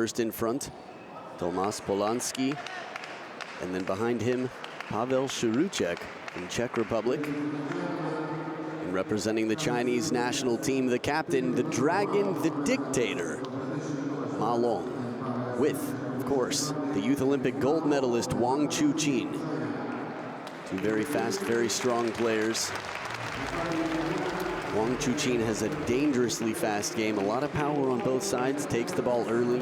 first in front, Tomáš Polanský. And then behind him, Pavel Chuqin from Czech Republic. And representing the Chinese national team, the captain, the dragon, the dictator, Ma Long. With, of course, the Youth Olympic gold medalist, Wang Chuqin. Two very fast, very strong players. Wang Chuqin has a dangerously fast game, a lot of power on both sides, takes the ball early.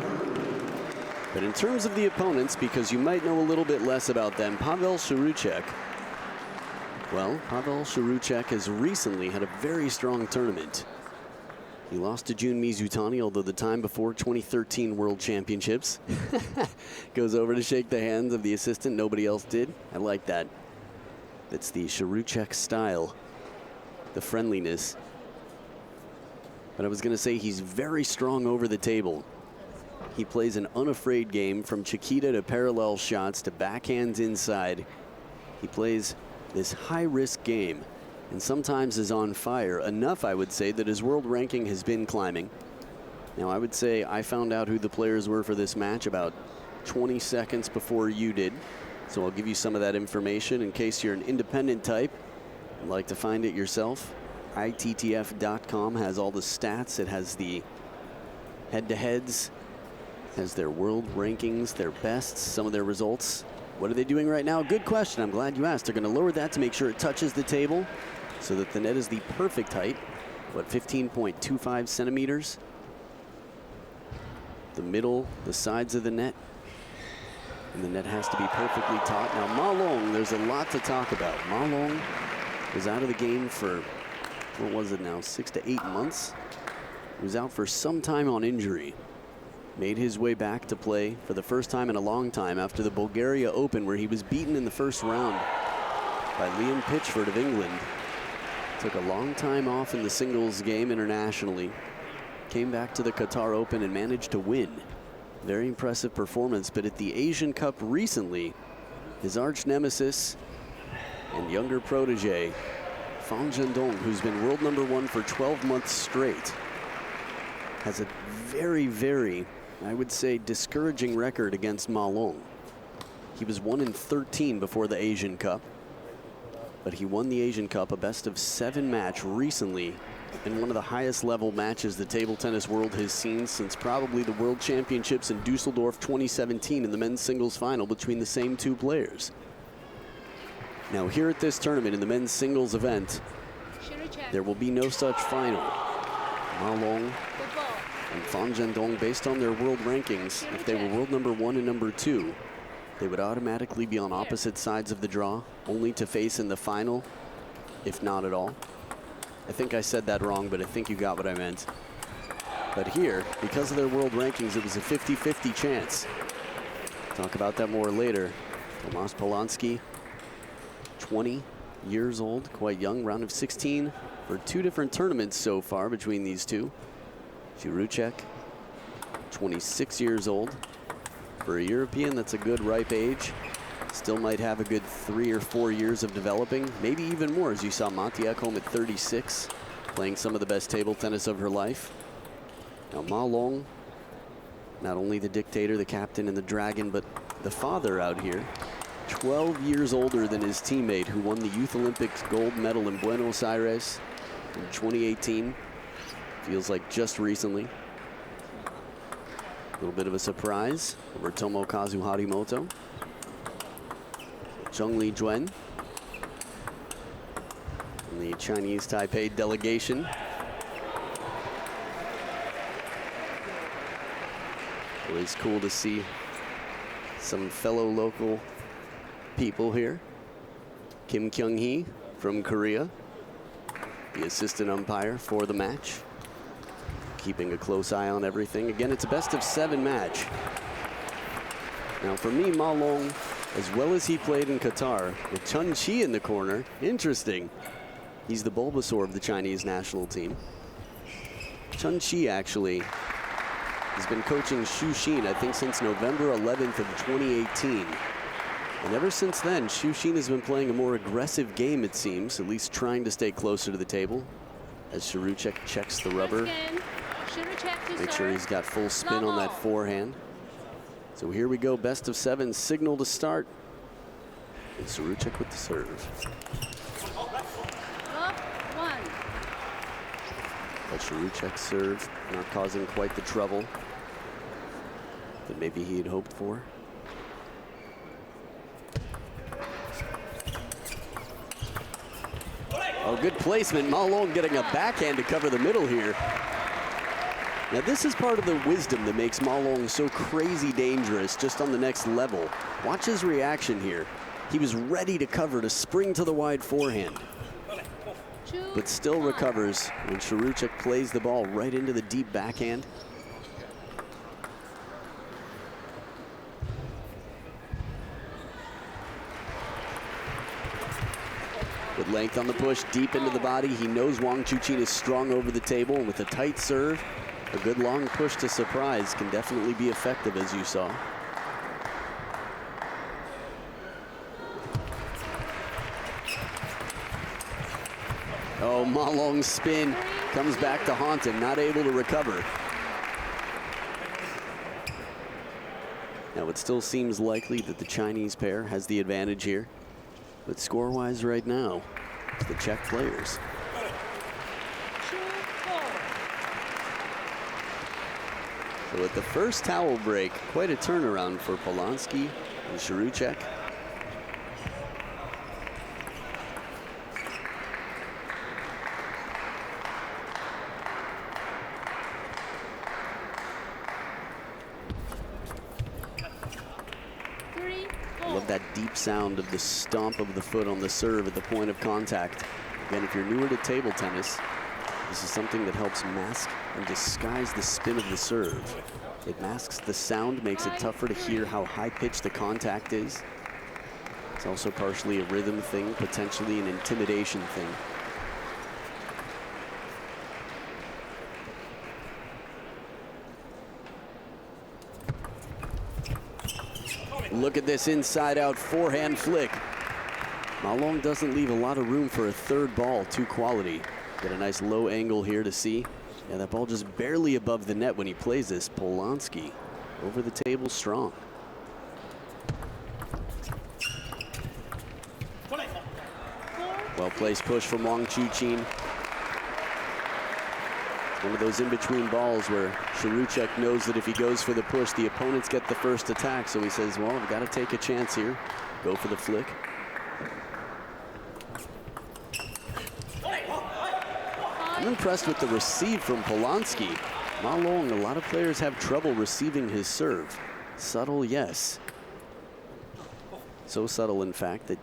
But in terms of the opponents, because you might know a little bit less about them, Pavel Chuqin. Well, Pavel Chuqin has recently had a very strong tournament. He lost to Jun Mizutani, although the time before 2013 World Championships. Goes over to shake the hands of the assistant, nobody else did. I like that. That's the Chuqin style, the friendliness. But I was gonna say he's very strong over the table. He plays an unafraid game from Chiquita to parallel shots to backhands inside. He plays this high-risk game and sometimes is on fire enough, I would say, that his world ranking has been climbing. Now, I would say I found out who the players were for this match about 20 seconds before you did. So I'll give you some of that information in case you're an independent type and like to find it yourself. ITTF.com has all the stats. It has the head-to-heads, has their world rankings, their bests, some of their results. What are they doing right now? Good question. I'm glad you asked. They're going to lower that to make sure it touches the table so that the net is the perfect height. What, 15.25 centimeters? The middle, the sides of the net. And the net has to be perfectly taut. Now, Ma Long, there's a lot to talk about. Ma Long was out of the game for, what was it now, 6 to 8 months? He was out for some time on injury. Made his way back to play for the first time in a long time after the Bulgaria Open, where he was beaten in the first round by Liam Pitchford of England. Took a long time off in the singles game internationally. Came back to the Qatar Open and managed to win. Very impressive performance, but at the Asian Cup recently, his arch nemesis and younger protege, Fan Zhendong, who's been world #1 for 12 months straight, has a very, I would say, discouraging record against Ma Long. He was 1-13 before the Asian Cup, but he won the Asian Cup, a best-of-7 match recently, in one of the highest level matches the table tennis world has seen since probably the World Championships in Dusseldorf 2017 in the men's singles final between the same two players. Now here at this tournament in the men's singles event, there will be no such final. Ma Long and Fan Zhendong, based on their world rankings, if they were world #1 and #2, they would automatically be on opposite sides of the draw, only to face in the final, if not at all. I think I said that wrong, but I think you got what I meant. But here, because of their world rankings, it was a 50-50 chance. Talk about that more later. Tomáš Polanský, 20 years old, quite young, round of 16 for 2 different tournaments so far between these two. Chuqin, 26 years old. For a European, that's a good ripe age. Still might have a good 3 or 4 years of developing, maybe even more, as you saw Matti Ekholm at 36, playing some of the best table tennis of her life. Now Ma Long, not only the dictator, the captain, and the dragon, but the father out here, 12 years older than his teammate who won the Youth Olympics gold medal in Buenos Aires in 2018. Feels like just recently. A little bit of a surprise over Tomokazu Harimoto. Zhongli Juan and the Chinese Taipei delegation. Always cool to see some fellow local people here. Kim Kyung-hee from Korea, the assistant umpire for the match, keeping a close eye on everything. Again, it's a best-of-7 match. Now for me, Ma Long, as well as he played in Qatar, with Chun Chi in the corner, interesting. He's the Bulbasaur of the Chinese national team. Chun Chi actually has been coaching Chuqin, I think, since November 11th of 2018. And ever since then, Chuqin has been playing a more aggressive game, it seems, at least trying to stay closer to the table. As Chuqin checks the rubber. Make sure he's got full spin on that forehand. So here we go, best of 7, signal to start. And Chuqin with the serve. But Chuqin's serve not causing quite the trouble that maybe he had hoped for. Oh, good placement. Ma Long getting a backhand to cover the middle here. Now this is part of the wisdom that makes Ma Long so crazy dangerous just on the next level. Watch his reaction here. He was ready to cover, to spring to the wide forehand, but still recovers when Chuqin plays the ball right into the deep backhand. With length on the push, deep into the body, he knows Wang Chuqin is strong over the table, and with a tight serve, a good long push to surprise can definitely be effective, as you saw. Oh, Ma Long's spin comes back to haunt him, not able to recover. Now it still seems likely that the Chinese pair has the advantage here, but score-wise right now, it's the Czech players. So at the first towel break, quite a turnaround for Polanski and Chuqin. I love that deep sound of the stomp of the foot on the serve at the point of contact. Again, if you're newer to table tennis, this is something that helps mask and disguise the spin of the serve. It masks the sound, makes it tougher to hear how high-pitched the contact is. It's also partially a rhythm thing, potentially an intimidation thing. Look at this inside-out forehand flick. Ma Long doesn't leave a lot of room for a third ball, too quality. Get a nice low angle here to see. Yeah, that ball just barely above the net when he plays this. Polanski over the table strong. Well-placed push from Wang Chuqin. One of those in-between balls where Chuqin knows that if he goes for the push, the opponents get the first attack. So he says, well, I've got to take a chance here. Go for the flick. I'm impressed with the receive from Polanski. Ma Long, a lot of players have trouble receiving his serve. Subtle, yes. So subtle, in fact, that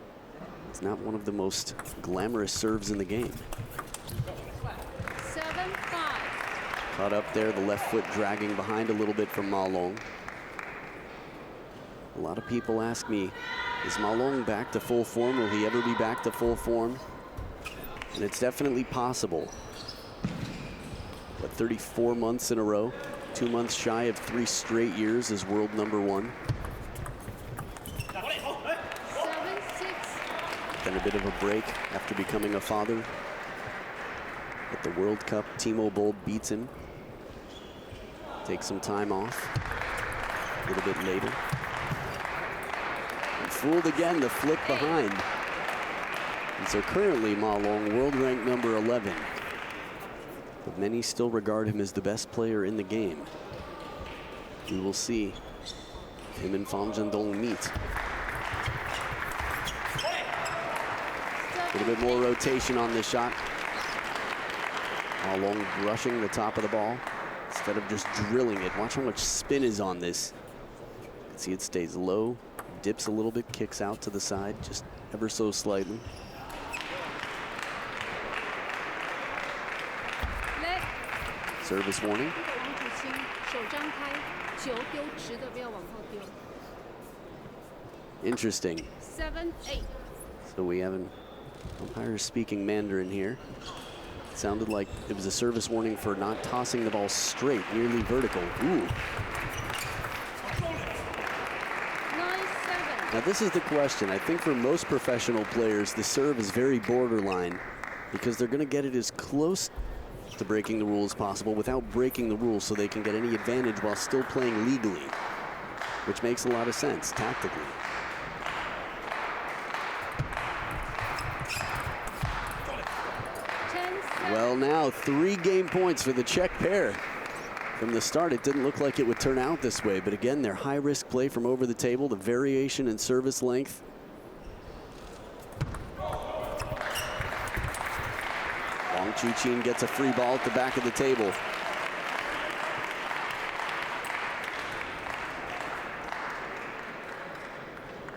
it's not one of the most glamorous serves in the game. 7-5. Caught up there, the left foot dragging behind a little bit from Ma Long. A lot of people ask me, is Ma Long back to full form? Will he ever be back to full form? And it's definitely possible. But 34 months in a row, 2 months shy of 3 straight years as world #1. 7-6. Then a bit of a break after becoming a father. At the World Cup, Timo Boll beats him. Takes some time off a little bit later. And fooled again, the flick behind. And so currently Ma Long, world rank number 11. But many still regard him as the best player in the game. We will see if him and Fan Zhendong meet. A little bit more rotation on this shot. Ma Long brushing the top of the ball instead of just drilling it. Watch how much spin is on this. You can see it stays low, dips a little bit, kicks out to the side, just ever so slightly. Service warning. Interesting. 7-8. So we have an umpire speaking Mandarin here. It sounded like it was a service warning for not tossing the ball straight, nearly vertical. Ooh. 9-7. Now this is the question. I think for most professional players, the serve is very borderline because they're going to get it as close to breaking the rules possible without breaking the rules so they can get any advantage while still playing legally. which makes a lot of sense tactically. Well, now 3 game points for the Czech pair. From the start, it didn't look like it would turn out this way, but again, their high-risk play from over the table, the variation in service length. Wang Chuqin gets a free ball at the back of the table.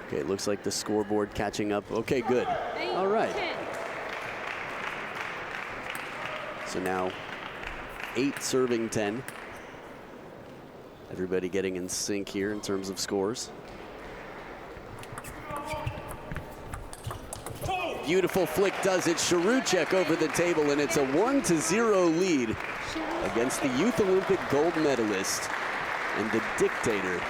Okay, it looks like the scoreboard catching up. Okay, good. All right. So now 8 serving 10. Everybody getting in sync here in terms of scores. Beautiful flick does it. Chuqin over the table, and it's a 1-0 lead against the Youth Olympic gold medalist and the dictator,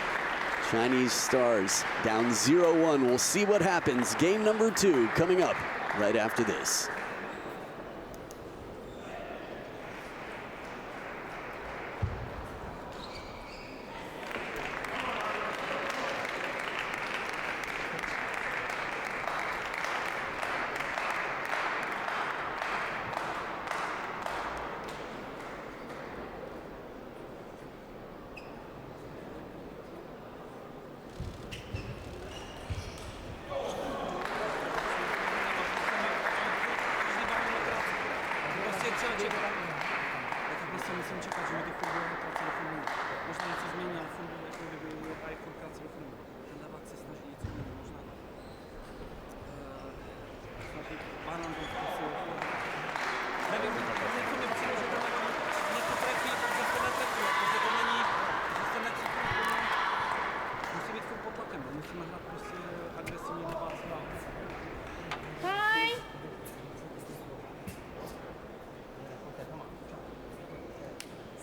Chinese Stars, down 0-1. We'll see what happens. Game number 2 coming up right after this.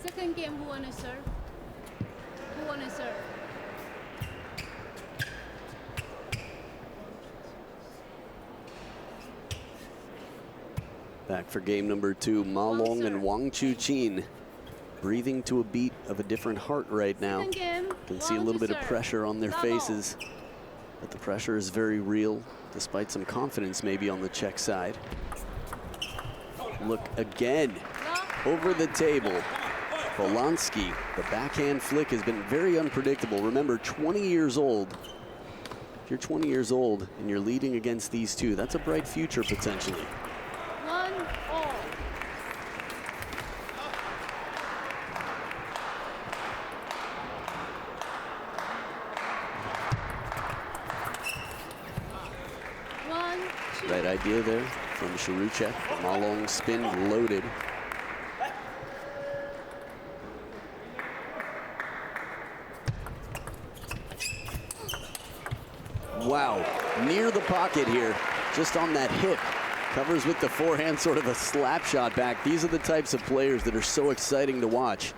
Second game, who wanna serve? Who wanna serve? Back for game number 2, Ma Long and Wang Chuqin breathing to a beat of a different heart right now. You can see a little bit of pressure on their faces, but the pressure is very real, despite some confidence maybe on the Czech side. Look again, over the table. Polanski, the backhand flick has been very unpredictable. Remember, 20 years old. If you're 20 years old and you're leading against these two, that's a bright future potentially. 1-all. Right idea there from Chuqin. Ma Long spin loaded. Wow, near the pocket here, just on that hip. Covers with the forehand, sort of a slap shot back. These are the types of players that are so exciting to watch.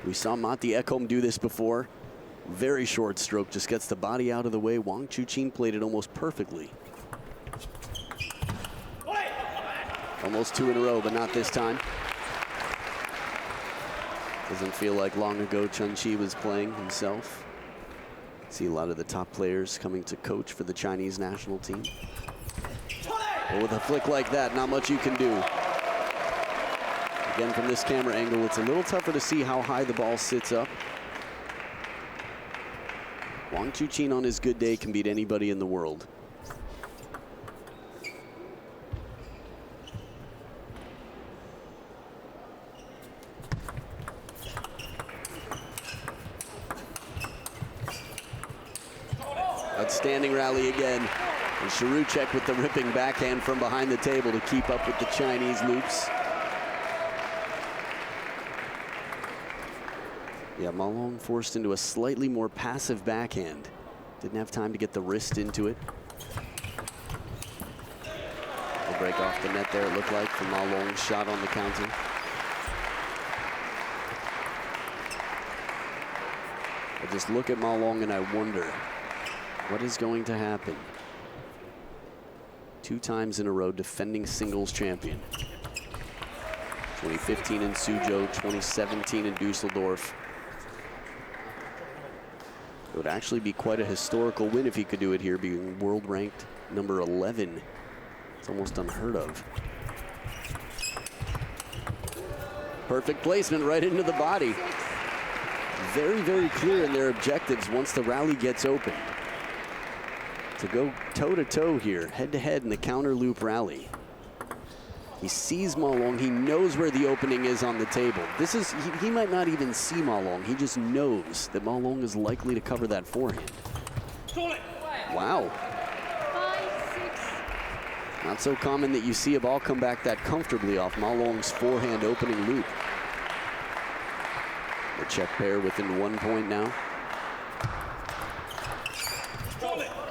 We saw Matti Ekholm do this before. Very short stroke, just gets the body out of the way. Wang Chuqin played it almost perfectly. Almost 2 in a row, but not this time. Doesn't feel like long ago Chun Chi was playing himself. See a lot of the top players coming to coach for the Chinese national team. But with a flick like that, not much you can do. Again, from this camera angle, it's a little tougher to see how high the ball sits up. Wang Chuqin on his good day can beat anybody in the world. Outstanding rally again. And Chuqin with the ripping backhand from behind the table to keep up with the Chinese loops. Yeah, Ma Long forced into a slightly more passive backhand. Didn't have time to get the wrist into it. A break off the net there, it looked like, from Ma Long's shot on the counter. I just look at Ma Long and I wonder, what is going to happen? 2 times in a row defending singles champion. 2015 in Suzhou, 2017 in Dusseldorf. It would actually be quite a historical win if he could do it here, being world ranked number 11. It's almost unheard of. Perfect placement right into the body. Very, very clear in their objectives once the rally gets open. To go toe-to-toe here, head-to-head in the counter loop rally. He sees Ma Long. He knows where the opening is on the table. This is, he might not even see Ma Long. He just knows that Ma Long is likely to cover that forehand. Wow. 5-6. Not so common that you see a ball come back that comfortably off Ma Long's forehand opening loop. The Czech pair within 1 point now.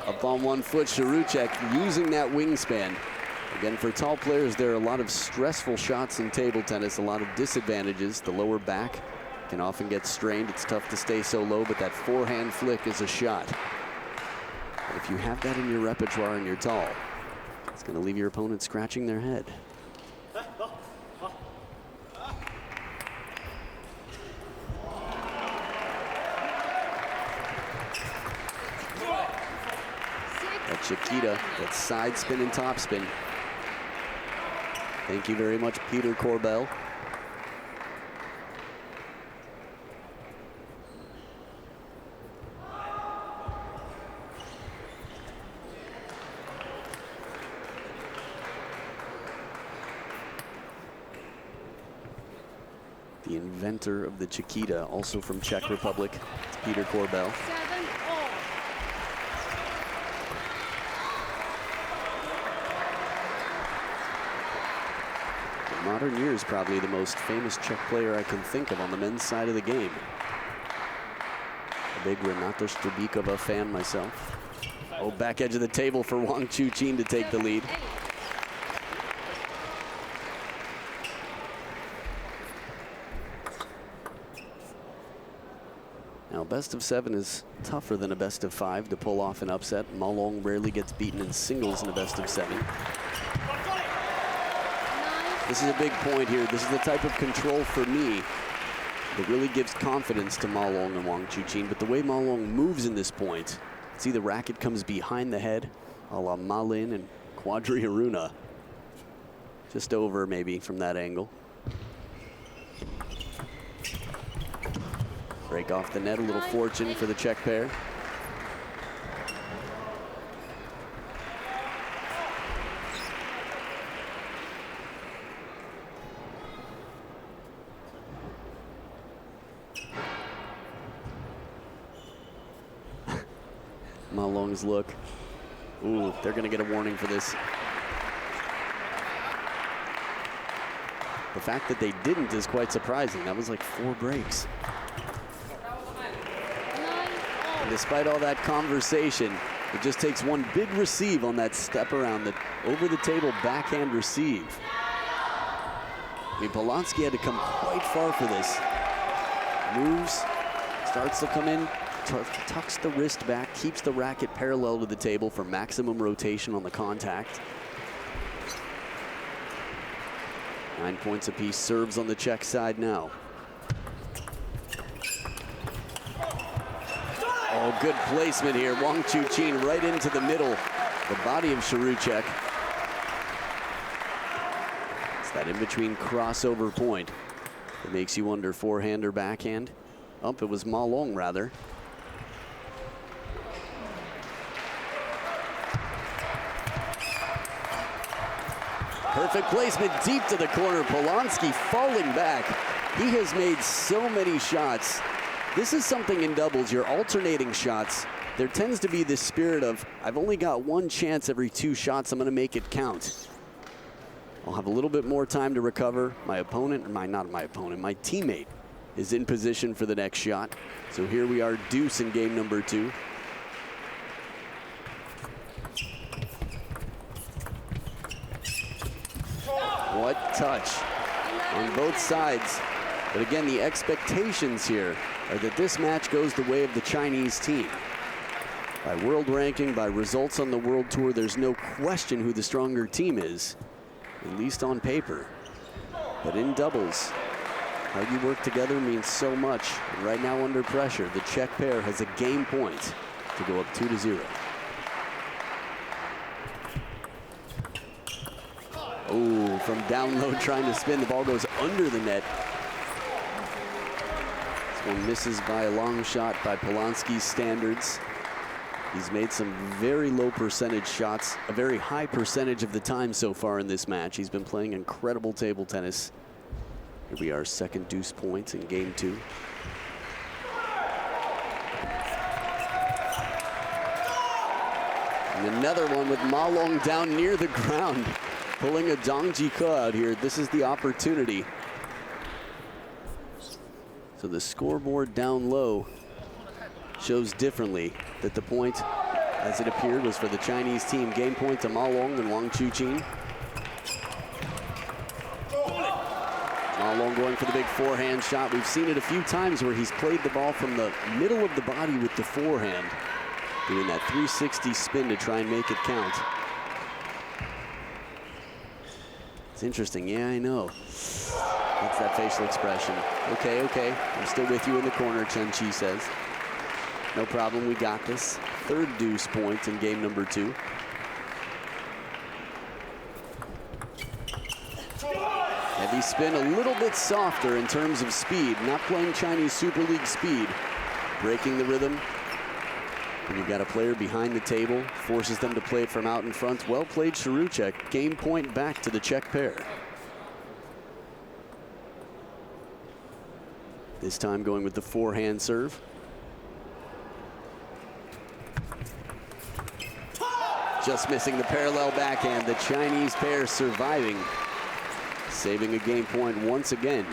Up on 1 foot, Chuqin using that wingspan. Again, for tall players, there are a lot of stressful shots in table tennis, a lot of disadvantages. The lower back can often get strained. It's tough to stay so low, but that forehand flick is a shot. But if you have that in your repertoire and you're tall, it's going to leave your opponent scratching their head. That Chiquita, that side spin and top spin. Thank you very much, Peter Corbell. The inventor of the Chiquita, also from Czech Republic, it's Peter Corbell. 7-all. Modern years, probably the most famous Czech player I can think of on the men's side of the game. A big Renata Strbíková fan myself. Oh, back edge of the table for Wang Chuqin to take the lead. 7-8. Now, best of 7 is tougher than a best of 5 to pull off an upset. Ma Long rarely gets beaten in singles in a best of 7. This is a big point here. This is the type of control for me that really gives confidence to Ma Long and Wang Chuqin. But the way Ma Long moves in this point, see the racket comes behind the head, a la Ma Lin and Quadri Aruna. Just over maybe from that angle. Break off the net, a little fortune for the Czech pair. Ma Long's look. Ooh, they're gonna get a warning for this. The fact that they didn't is quite surprising. That was like 4 breaks. And despite all that conversation, it just takes one big receive on that step around, the over-the-table backhand receive. I mean, Polanski had to come quite far for this. Moves, starts to come in, tucks the wrist back, keeps the racket parallel to the table for maximum rotation on the contact. 9 points apiece, serves on the Czech side now. Oh, good placement here. Wang Chuqin right into the middle, the body of Chuqin. It's that in-between crossover point that makes you wonder, forehand or backhand. Oh, it was Ma Long rather. Perfect placement deep to the corner. Polanski falling back. He has made so many shots. This is something in doubles, you're alternating shots. There tends to be this spirit of, I've only got 1 chance every 2 shots, I'm gonna make it count. I'll have a little bit more time to recover. My opponent, or not my opponent, my teammate is in position for the next shot. So here we are, deuce in game number 2. What touch on both sides. But again, the expectations here are that this match goes the way of the Chinese team. By world ranking, by results on the World Tour, there's no question who the stronger team is, at least on paper. But in doubles, How you work together means so much. And right now under pressure, the Czech pair has a game point to go up 2-0. Oh, from down low trying to spin, the ball goes under the net. This one misses by a long shot by Polanski's standards. He's made some very low percentage shots, a very high percentage of the time so far in this match. He's been playing incredible table tennis. Here we are, second deuce point in game 2. And another one with Ma Long down near the ground, pulling a Dong Ji Ke out here. This is the opportunity. So the scoreboard down low shows differently, that the point, as it appeared, was for the Chinese team. Game point to Ma Long and Wang Chuqin. Ma Long going for the big forehand shot. We've seen it a few times where he's played the ball from the middle of the body with the forehand, doing that 360 spin to try and make it count. It's interesting. Yeah, I know. That's that facial expression. Okay, okay. I'm still with you in the corner, Chen Chi says. No problem, we got this. Third deuce point in game number 2. Heavy spin, a little bit softer in terms of speed. Not playing Chinese Super League speed. Breaking the rhythm. And you've got a player behind the table, forces them to play it from out in front. Well played, Shuruchek. Game point back to the Czech pair. This time going with the forehand serve. Just missing the parallel backhand. The Chinese pair surviving, saving a game point once again.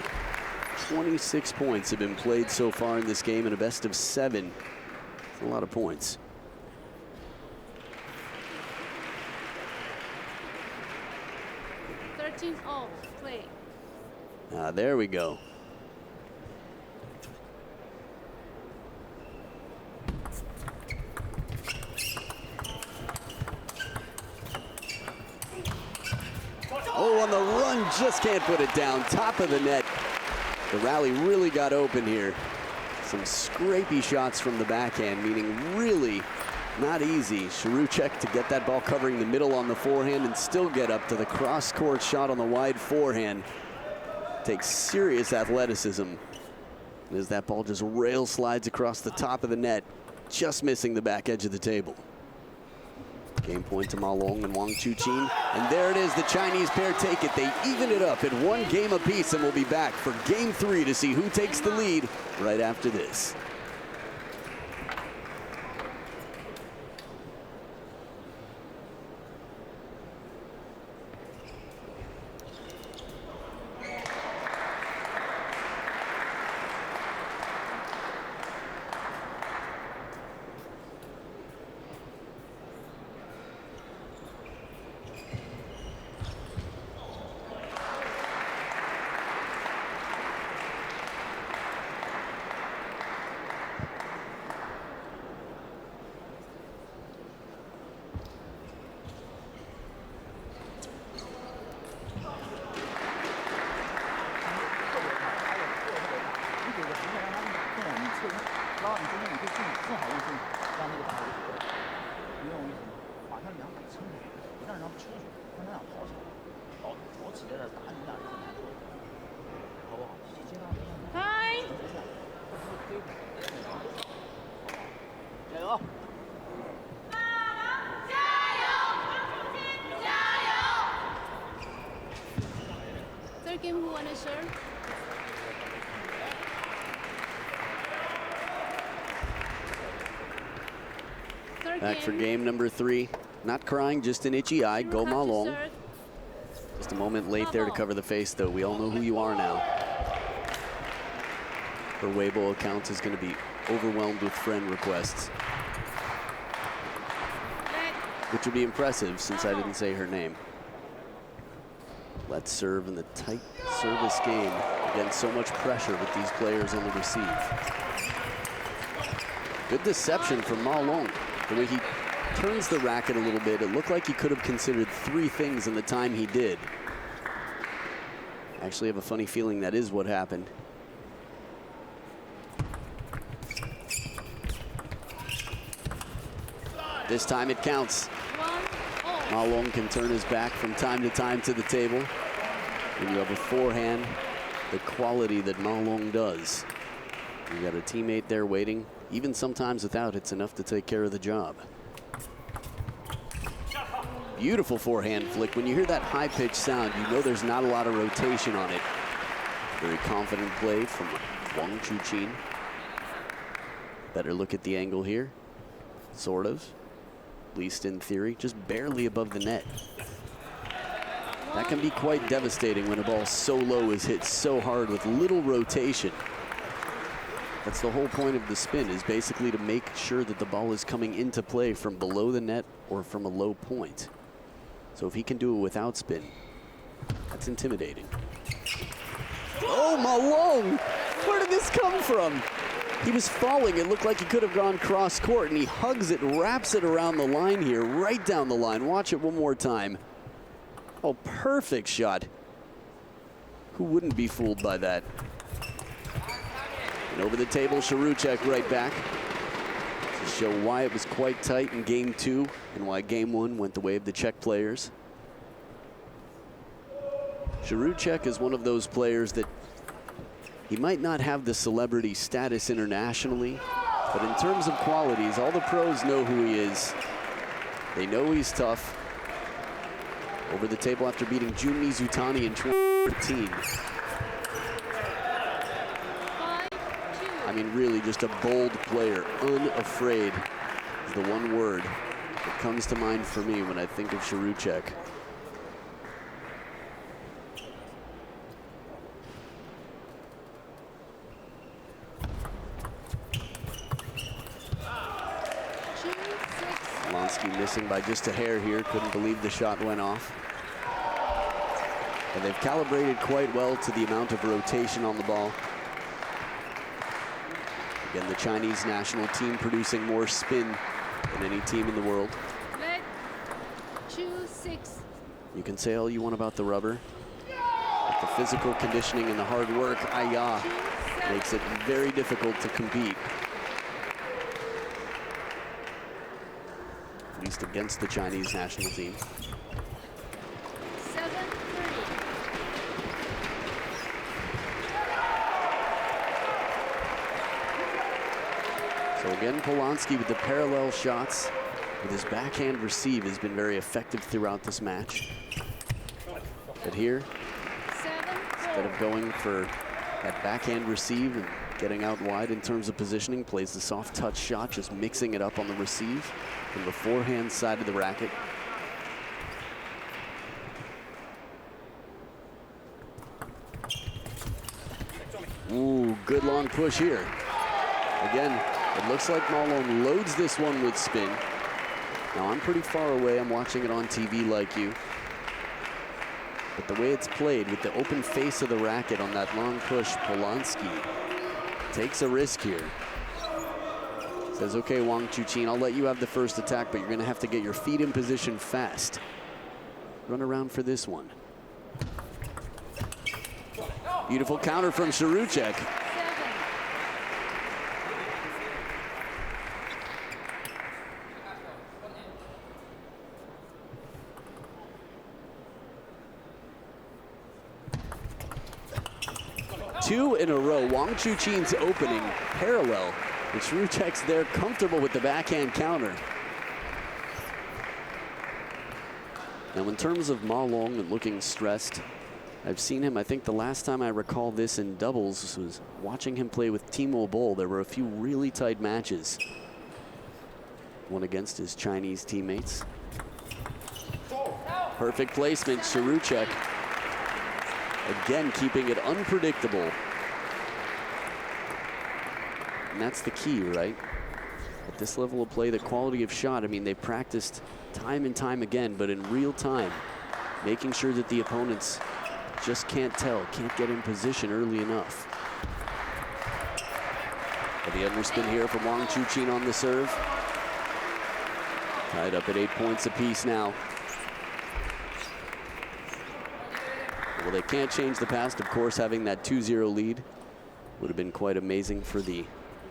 26 points have been played so far in this game in a best of 7. That's a lot of points. Off, play. There we go. Oh, on the run, just can't put it down. Top of the net. The rally really got open here. Some scrapey shots from the backhand, meaning really not easy. Shuruchek to get that ball covering the middle on the forehand and still get up to the cross-court shot on the wide forehand. Takes serious athleticism. As that ball just rail slides across the top of the net, just missing the back edge of the table. Game point to Ma Long and Wang Chuqin. And there it is, the Chinese pair take it. They even it up at 1 game apiece, and we'll be back for game 3 to see who takes the lead right after this. Third game, who wanna serve? Back for game number 3. Not crying, just an itchy eye. Go Ma Long. Just a moment late there to cover the face, though. We all know who you are now. Her Weibo account is going to be overwhelmed with friend requests, which would be impressive since I didn't say her name. Let's serve in the tight service game. Again, so much pressure with these players on the receive. Good deception from Ma Long. The way he turns the racket a little bit, it looked like he could have considered 3 things in the time he did. I actually have a funny feeling that is what happened. This time it counts. 1-0. Ma Long can turn his back from time to time to the table. When you have a forehand, the quality that Ma Long does, you got a teammate there waiting. Even sometimes without, it's enough to take care of the job. Beautiful forehand flick. When you hear that high-pitched sound, you know there's not a lot of rotation on it. Very confident play from Wang Chuqin. Better look at the angle here. Sort of. At least in theory, just barely above the net. That can be quite devastating when a ball so low is hit so hard with little rotation. That's the whole point of the spin, is basically to make sure that the ball is coming into play from below the net or from a low point. So if he can do it without spin, that's intimidating. Oh, Ma Long! Where did this come from? He was falling. It looked like he could have gone cross court, and he hugs it, wraps it around the line here, right down the line. Watch it one more time. Oh, perfect shot. Who wouldn't be fooled by that? And over the table, Chuqin right back to show why it was quite tight in game 2 and why game 1 went the way of the Czech players. Chuqin is one of those players that he might not have the celebrity status internationally, but in terms of qualities, all the pros know who he is. They know he's tough. Over the table after beating Jun Mizutani in 2013. I mean, really just a bold player, unafraid is the one word that comes to mind for me when I think of Chuqin. Polanski missing by just a hair here. Couldn't believe the shot went off. And they've calibrated quite well to the amount of rotation on the ball. Again, the Chinese national team producing more spin than any team in the world. Red 2-6. You can say all you want about the rubber, but the physical conditioning and the hard work, makes it very difficult to compete. At least against the Chinese national team. 7-3. So again, Polanski with the parallel shots with his backhand receive has been very effective throughout this match. But here, instead of going for that backhand receive and getting out wide in terms of positioning, plays the soft touch shot, just mixing it up on the receive from the forehand side of the racket. Ooh, good long push here. Again, it looks like Ma Long loads this one with spin. Now, I'm pretty far away. I'm watching it on TV like you. But the way it's played with the open face of the racket on that long push, Polanski takes a risk here. Says, okay, Wang Chuqin, I'll let you have the first attack, but you're going to have to get your feet in position fast. Run around for this one. Beautiful counter from Chuqin. Two in a row. Wang Chuqin's opening parallel. And Chuqin's there comfortable with the backhand counter. Now, in terms of Ma Long and looking stressed, I've seen him, I think the last time I recall this in doubles was watching him play with Timo Boll. There were a few really tight matches. One against his Chinese teammates. Perfect placement, Chuqin. Again, keeping it unpredictable. And that's the key, right? At this level of play, the quality of shot, I mean, they practiced time and time again, but in real time, making sure that the opponents just can't tell, can't get in position early enough. But the underspin here from Wang Chuqin on the serve. Tied up at 8 points apiece now. Well, they can't change the past. Of course, having that 2-0 lead would have been quite amazing for the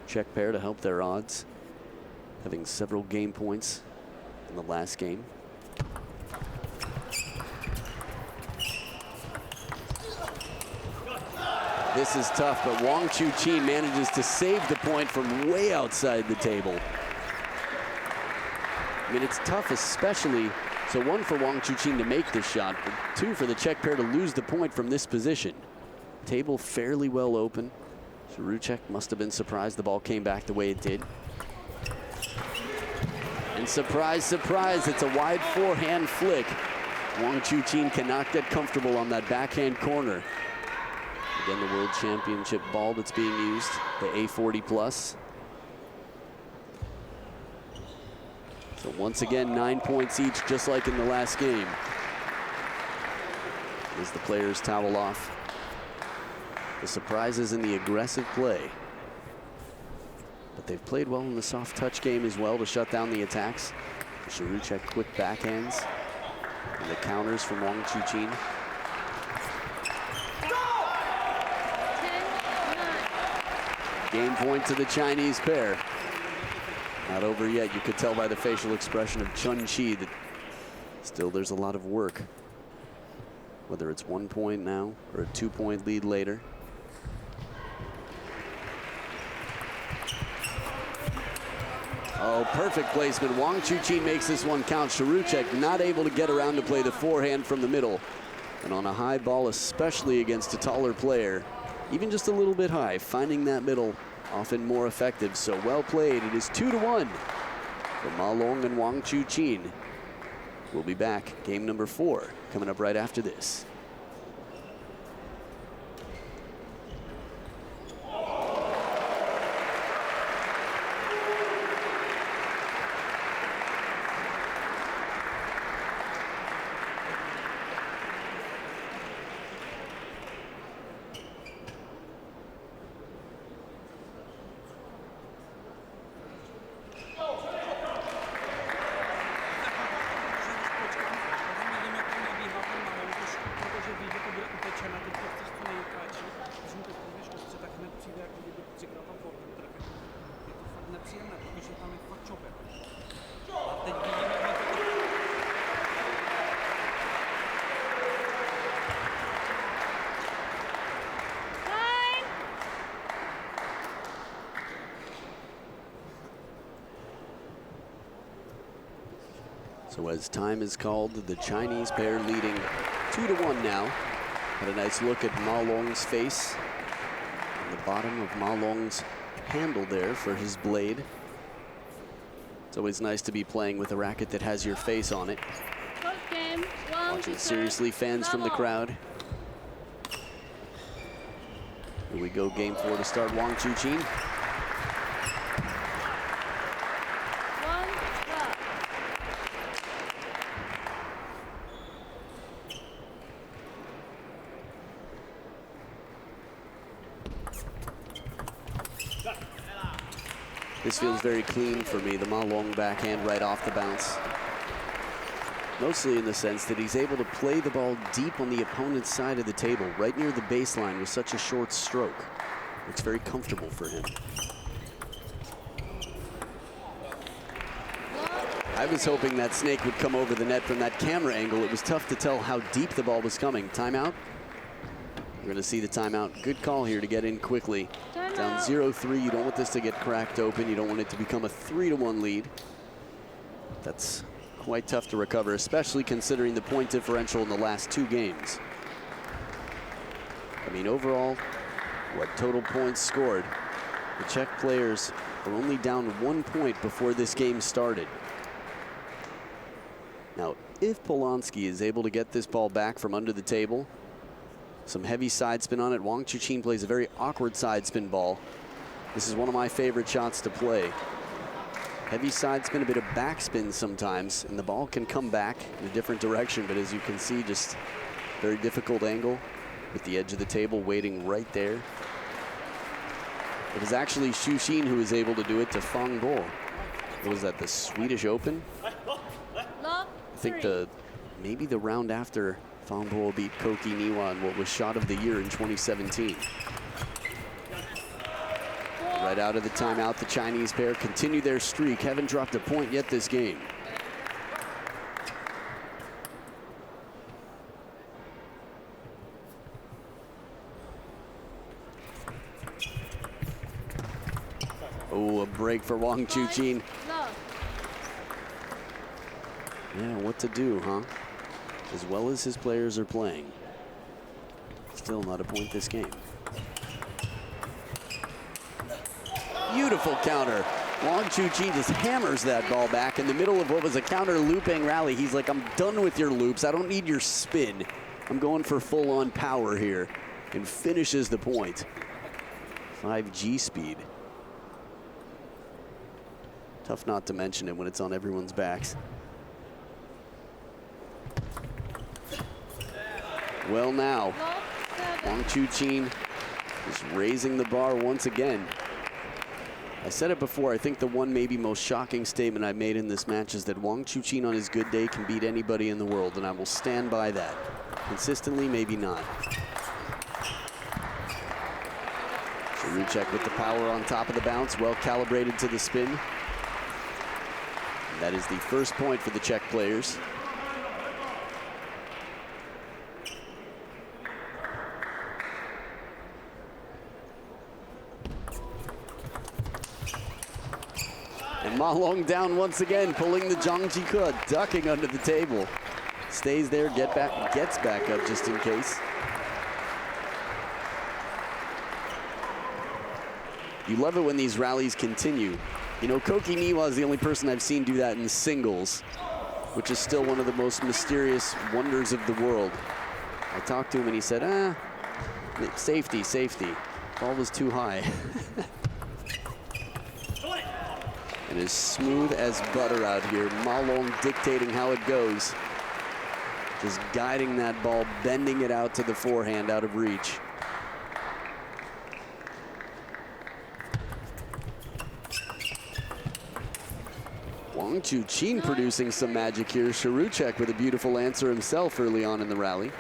Czech pair to help their odds. Having several game points in the last game. This is tough, but Wang Chuqin manages to save the point from way outside the table. I mean, it's tough, especially, so one for Wang Chuqin to make this shot, but two for the Czech pair to lose the point from this position. Table fairly well open. Chuqin must have been surprised the ball came back the way it did. And surprise, surprise, it's a wide forehand flick. Wang Chuqin cannot get comfortable on that backhand corner. Again, the World Championship ball that's being used, the A40 Plus. So once again, 9 points each, just like in the last game. As the players towel off. The surprises in the aggressive play. But they've played well in the soft touch game as well to shut down the attacks. Chuqin quick backhands. And the counters from Wang Chuqin. Game point to the Chinese pair. Not over yet. You could tell by the facial expression of Chun-Chi that still there's a lot of work. Whether it's 1 point now or a 2-point lead later. Oh, perfect placement. Wang Chuqin makes this one count. Chuqin not able to get around to play the forehand from the middle. And on a high ball, especially against a taller player, even just a little bit high, finding that middle often more effective. So well played. It is 2-1 for Ma Long and Wang Chuqin. We'll be back. Game number 4 coming up right after this. So as time is called, the Chinese pair leading 2-1 now. Had a nice look at Ma Long's face. On the bottom of Ma Long's handle there for his blade. It's always nice to be playing with a racket that has your face on it. Watching seriously, fans from the crowd. Here we go, game 4 to start. Wang Chuqin. This feels very clean for me, the Ma Long backhand right off the bounce. Mostly in the sense that he's able to play the ball deep on the opponent's side of the table, right near the baseline with such a short stroke. It's very comfortable for him. I was hoping that snake would come over the net from that camera angle. It was tough to tell how deep the ball was coming. Timeout. We're going to see the timeout. Good call here to get in quickly. Down 0-3, you don't want this to get cracked open. You don't want it to become a 3-1 lead. That's quite tough to recover, especially considering the point differential in the last 2 games. I mean, overall, what total points scored? The Czech players are only down 1 point before this game started. Now, if Polanski is able to get this ball back from under the table, some heavy side spin on it. Wang Chuqin plays a very awkward side spin ball. This is one of my favorite shots to play. Heavy side spin, a bit of backspin sometimes, and the ball can come back in a different direction, but as you can see, just very difficult angle with the edge of the table waiting right there. It is actually Chuqin who is able to do it to Fang Bo. What was that, the Swedish Open? I think maybe the round after Fang Bo beat Koki Niwa in what was shot of the year in 2017. Right out of the timeout, the Chinese pair continue their streak. Haven't dropped a point yet this game. a break for Wang Chuqin. Love. Yeah, what to do, huh? As well as his players are playing. Still not a point this game. Beautiful counter. Wang Chuqin just hammers that ball back in the middle of what was a counter looping rally. He's like, I'm done with your loops. I don't need your spin. I'm going for full-on power here, and finishes the point. 5G speed. Tough not to mention it when it's on everyone's backs. Well now, Wang Chuqin is raising the bar once again. I said it before, I think the one maybe most shocking statement I made in this match is that Wang Chuqin on his good day can beat anybody in the world, and I will stand by that. Consistently, maybe not. Chuqin with the power on top of the bounce, well calibrated to the spin. And that is the first point for the Czech players. And Ma Long down once again, pulling the Zhangjique, ducking under the table. Stays there, gets back up just in case. You love it when these rallies continue. You know, Koki Niwa is the only person I've seen do that in singles, which is still one of the most mysterious wonders of the world. I talked to him and he said, safety, safety. Ball was too high. And as smooth as butter out here. Ma Long dictating how it goes. Just guiding that ball, bending it out to the forehand out of reach. Wang Chuqin producing some magic here. Chuqin with a beautiful answer himself early on in the rally.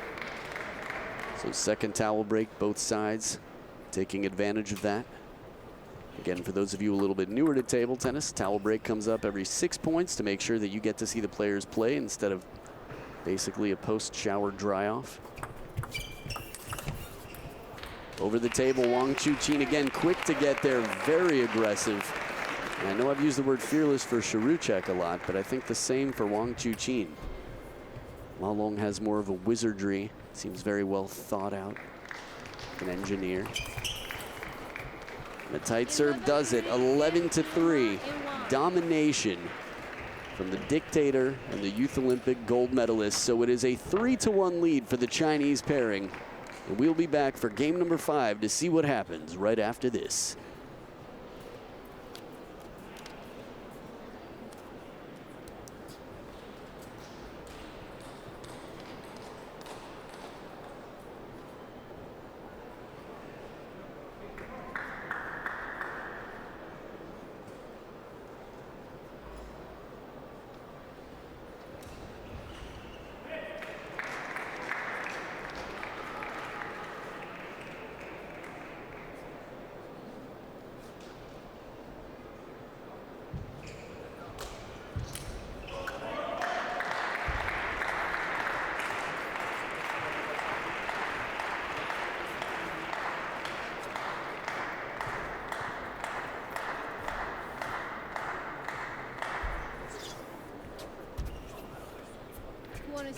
So second towel break, both sides taking advantage of that. Again, for those of you a little bit newer to table tennis, towel break comes up every 6 points to make sure that you get to see the players play instead of basically a post-shower dry-off. Over the table, Wang Chuqin again, quick to get there, very aggressive. And I know I've used the word fearless for Chuqin a lot, but I think the same for Wang Chuqin. Ma Long has more of a wizardry, seems very well thought out, an engineer. The tight serve does it, 11-3. Domination from the dictator and the Youth Olympic gold medalist. So it is a 3-1 lead for the Chinese pairing. And we'll be back for game number 5 to see what happens right after this.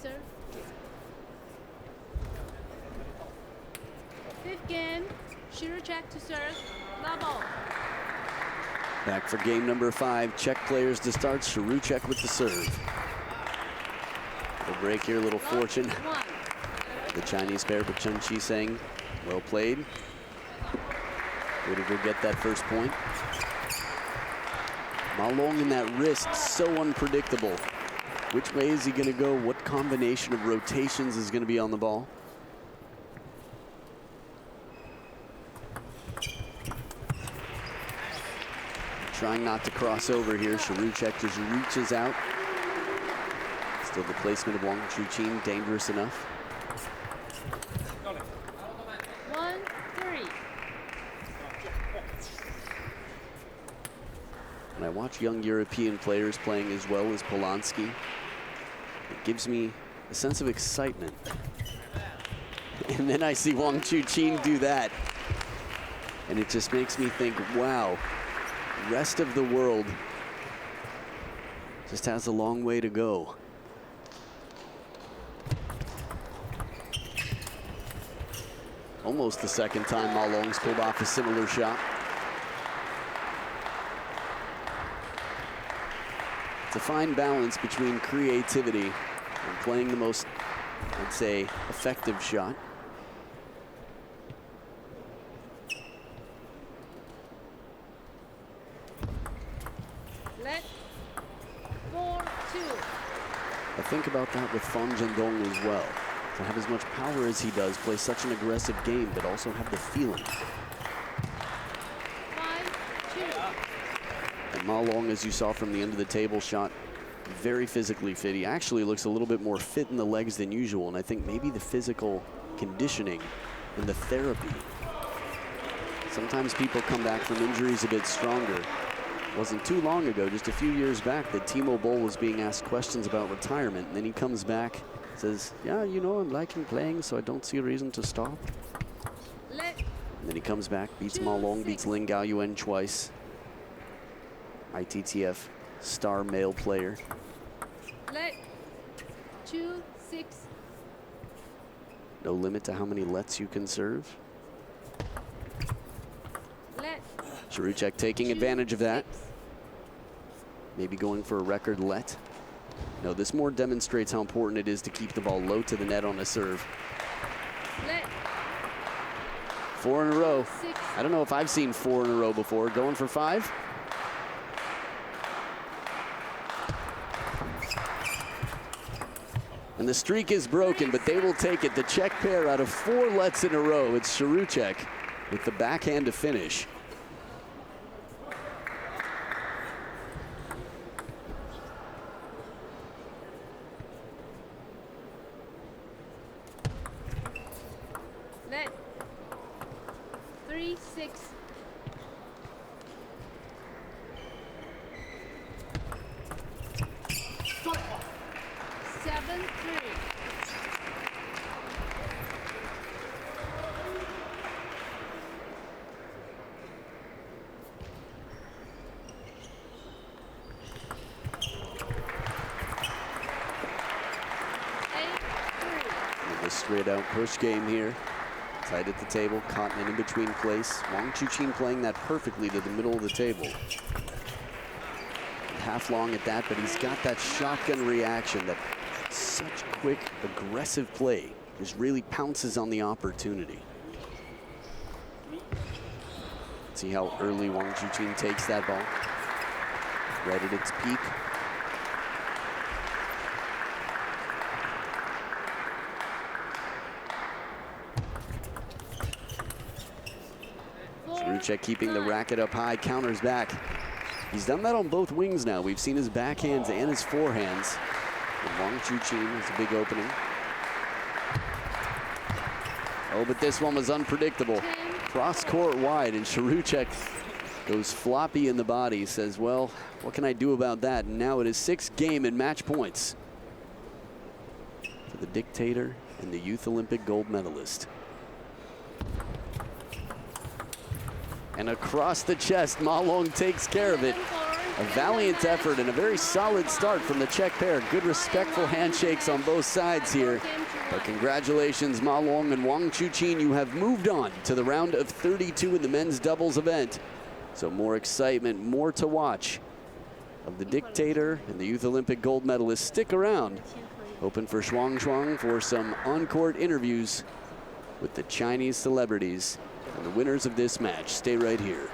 Serve. Fifth game, Chuqin to serve, double. Back for game number 5, Czech players to start, Chuqin with the serve. The break here, a little fortune. The Chinese pair, but Chen Qiseng, well played. Way to go get that first point. Ma Long in that wrist, so unpredictable. Which way is he going to go? What combination of rotations is going to be on the ball? Trying not to cross over here. Chuqin just reaches out. Still the placement of Wang Chuqin dangerous enough. 1-3. When I watch young European players playing as well as Polanski, it gives me a sense of excitement. And then I see Wang Chuqin do that. And it just makes me think, wow, rest of the world just has a long way to go. Almost the second time Ma Long's pulled off a similar shot. It's a fine balance between creativity and playing the most, I'd say, effective shot. Let 4-2. I think about that with Fan Zhendong as well. To have as much power as he does, play such an aggressive game, but also have the feeling. 5-2. And Ma Long, as you saw from the end of the table shot, very physically fit. He actually looks a little bit more fit in the legs than usual, and I think maybe the physical conditioning and the therapy. Sometimes people come back from injuries a bit stronger. It wasn't too long ago, just a few years back, that Timo Boll was being asked questions about retirement, and then he comes back, says, yeah, you know, I'm liking playing, so I don't see a reason to stop. And then he comes back, beats Ma Long, beats Lin Gaoyuan twice. ITTF star male player. Let 2-6. No limit to how many lets you can serve. Let Chuqin taking advantage of that. Maybe going for a record let. No, this more demonstrates how important it is to keep the ball low to the net on a serve. Let 4 in a row. 6. I don't know if I've seen 4 in a row before. Going for 5. And the streak is broken, but they will take it. The Czech pair out of 4 lets in a row. It's Chuqin with the backhand to finish. Let 3-6. Straight out push game here. Tight at the table, caught in an in-between place. Wang Chuqin playing that perfectly to the middle of the table. Half long at that, but he's got that shotgun reaction, that such quick, aggressive play. Just really pounces on the opportunity. See how early Wang Chuqin takes that ball. Right at its peak. Chuqin keeping the racket up high, counters back. He's done that on both wings now. We've seen his backhands and his forehands. And Wang Chuqin has a big opening. Oh, but this one was unpredictable. Cross court wide, and Chuqin goes floppy in the body. Says, well, what can I do about that? And now it is 6-game and match points for the dictator and the Youth Olympic gold medalist. And across the chest, Ma Long takes care of it. A valiant effort and a very solid start from the Czech pair. Good respectful handshakes on both sides here. But congratulations, Ma Long and Wang Chuqin. You have moved on to the round of 32 in the men's doubles event. So more excitement, more to watch of the dictator and the Youth Olympic gold medalist. Stick around. Open for Shuang for some on-court interviews with the Chinese celebrities and the winners of this match. Stay right here.